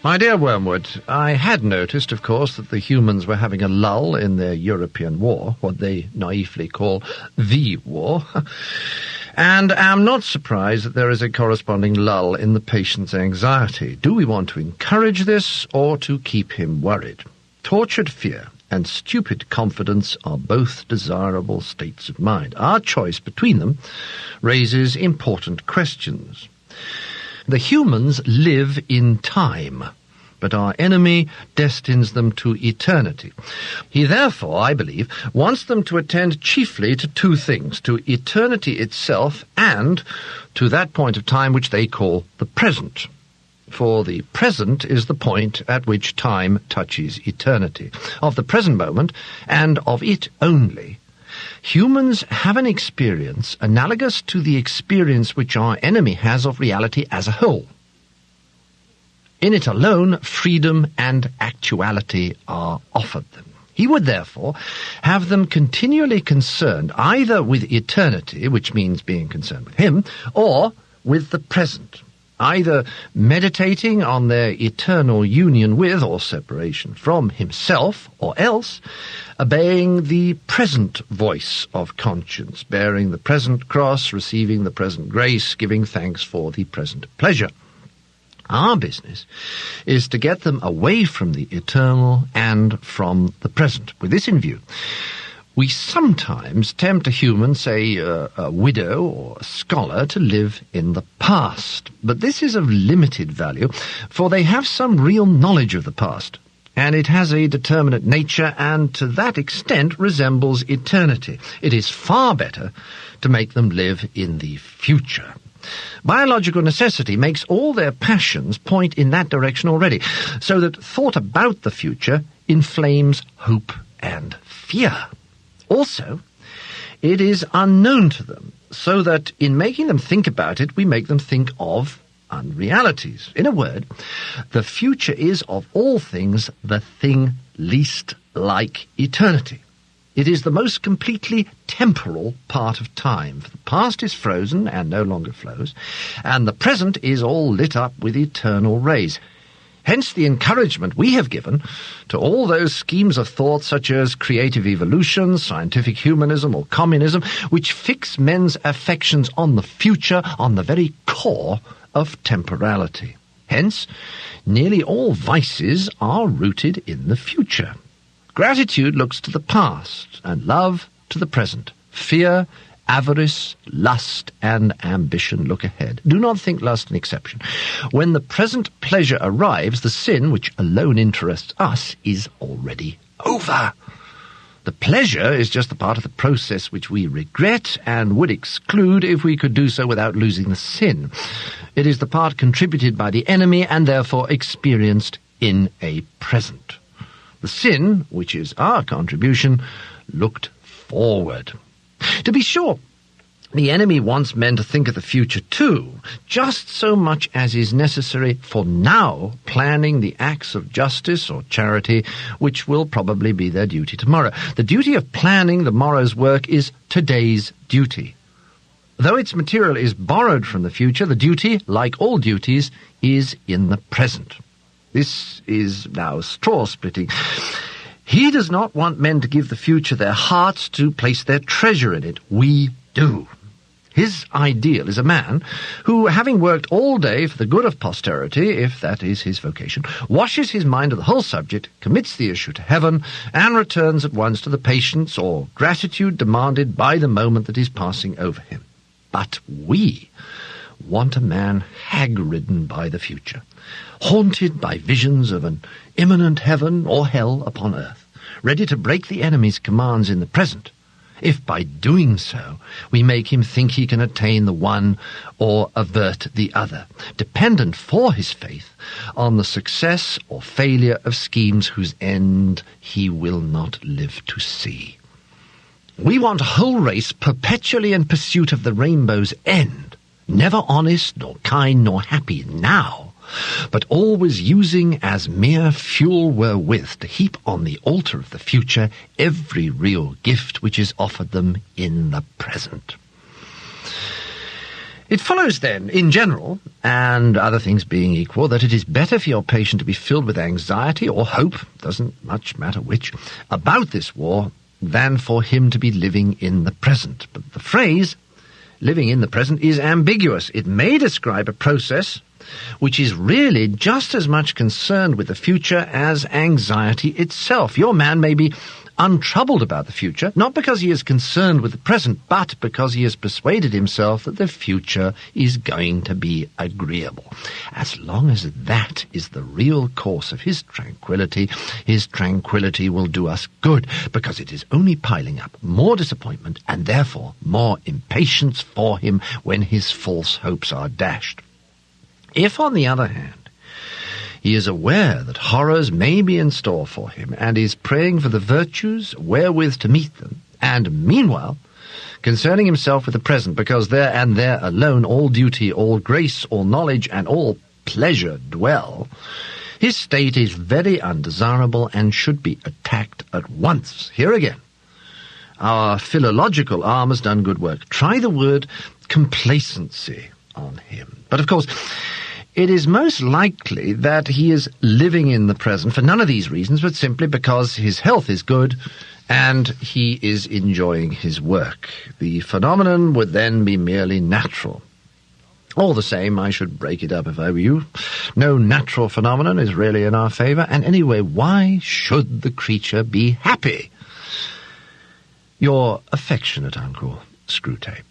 My dear Wormwood, I had noticed, of course, that the humans were having a lull in their European war, what they naively call the war, and am not surprised that there is a corresponding lull in the patient's anxiety. Do we want to encourage this or to keep him worried? Tortured fear and stupid confidence are both desirable states of mind. Our choice between them raises important questions. The humans live in time, but our enemy destines them to eternity. He therefore, I believe, wants them to attend chiefly to two things, to eternity itself and to that point of time which they call the present. For the present is the point at which time touches eternity. Of the present moment, and of it only, humans have an experience analogous to the experience which our enemy has of reality as a whole. In it alone, freedom and actuality are offered them. He would therefore have them continually concerned either with eternity, which means being concerned with him, or with the present, either meditating on their eternal union with or separation from himself, or else obeying the present voice of conscience, bearing the present cross, receiving the present grace, giving thanks for the present pleasure. Our business is to get them away from the eternal and from the present. With this in view, we sometimes tempt a human, say a widow or a scholar, to live in the past. But this is of limited value, for they have some real knowledge of the past, and it has a determinate nature and to that extent resembles eternity. It is far better to make them live in the future. Biological necessity makes all their passions point in that direction already, so that thought about the future inflames hope and fear. Also, it is unknown to them, so that in making them think about it, we make them think of unrealities. In a word, the future is, of all things, the thing least like eternity. It is the most completely temporal part of time, for the past is frozen and no longer flows, and the present is all lit up with eternal rays. Hence the encouragement we have given to all those schemes of thought such as creative evolution, scientific humanism, or communism, which fix men's affections on the future, on the very core of temporality. Hence, nearly all vices are rooted in the future. Gratitude looks to the past, and love to the present. Fear, avarice, lust, and ambition look ahead. Do not think lust an exception. When the present pleasure arrives, the sin, which alone interests us, is already over. The pleasure is just the part of the process which we regret and would exclude if we could do so without losing the sin. It is the part contributed by the enemy and therefore experienced in a present. The sin, which is our contribution, looked forward. To be sure, the enemy wants men to think of the future too, just so much as is necessary for now planning the acts of justice or charity which will probably be their duty tomorrow. The duty of planning the morrow's work is today's duty. Though its material is borrowed from the future, the duty, like all duties, is in the present. This is now straw-splitting. He does not want men to give the future their hearts, to place their treasure in it. We do. His ideal is a man who, having worked all day for the good of posterity, if that is his vocation, washes his mind of the whole subject, commits the issue to heaven, and returns at once to the patience or gratitude demanded by the moment that is passing over him. But we want a man hag-ridden by the future, haunted by visions of an imminent heaven or hell upon earth, ready to break the enemy's commands in the present, if by doing so we make him think he can attain the one or avert the other, dependent for his faith on the success or failure of schemes whose end he will not live to see. We want a whole race perpetually in pursuit of the rainbow's end, never honest nor kind nor happy now, but always using as mere fuel wherewith to heap on the altar of the future every real gift which is offered them in the present. It follows, then, in general, and other things being equal, that it is better for your patient to be filled with anxiety or hope, doesn't much matter which, about this war, than for him to be living in the present. But the phrase, living in the present, is ambiguous. It may describe a process which is really just as much concerned with the future as anxiety itself. Your man may be untroubled about the future, not because he is concerned with the present, but because he has persuaded himself that the future is going to be agreeable. As long as that is the real course of his tranquility will do us good, because it is only piling up more disappointment and therefore more impatience for him when his false hopes are dashed. If, on the other hand, he is aware that horrors may be in store for him, and is praying for the virtues wherewith to meet them, and meanwhile concerning himself with the present, because there and there alone all duty, all grace, all knowledge, and all pleasure dwell, his state is very undesirable and should be attacked at once. Here again, our philological arm has done good work. Try the word complacency on him. But of course, it is most likely that he is living in the present for none of these reasons, but simply because his health is good and he is enjoying his work. The phenomenon would then be merely natural. All the same, I should break it up if I were you. No natural phenomenon is really in our favour, and anyway, why should the creature be happy? Your affectionate uncle, Screwtape.